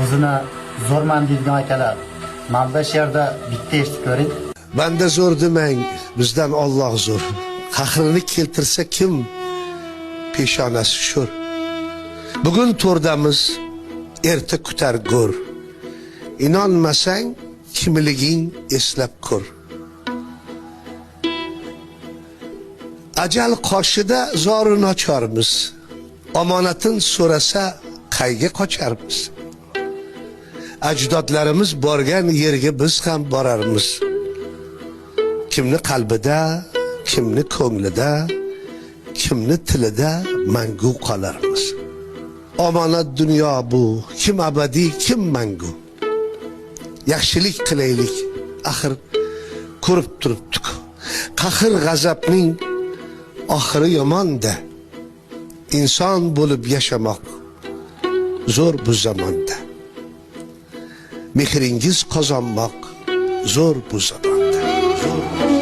o'zini zo'rman deydigan akalar, mana shu yerda bitta eshitib ko'ring. Bende zor demang, bizden Allah zor. Qahrini keltirsa kim? Peshonasi sho'r. Bugun to'rdamiz, erta kutar go'r. İnanmasang, kimliging eslab ko'r. Ajal qoshida zorini ocharmiz. Omonatin so'rasa qayga qocharmiz. Ajdodlarimiz borgan yerga biz ham borarmiz. Kimni qalbida, kimni ko'nglida, kimni tilida mangu qolarmiz. Omonat dunyo bu, kim abadiy, kim mangu. Yaxshilik qilaylik, axir ko'rib turibdik. Qahr g'azabning oxiri yomon-da. İnson bo'lib yashamoq zo'r bu zamonda. Mehringiz qozonmoq zo'r bu zamonda. Zo'r.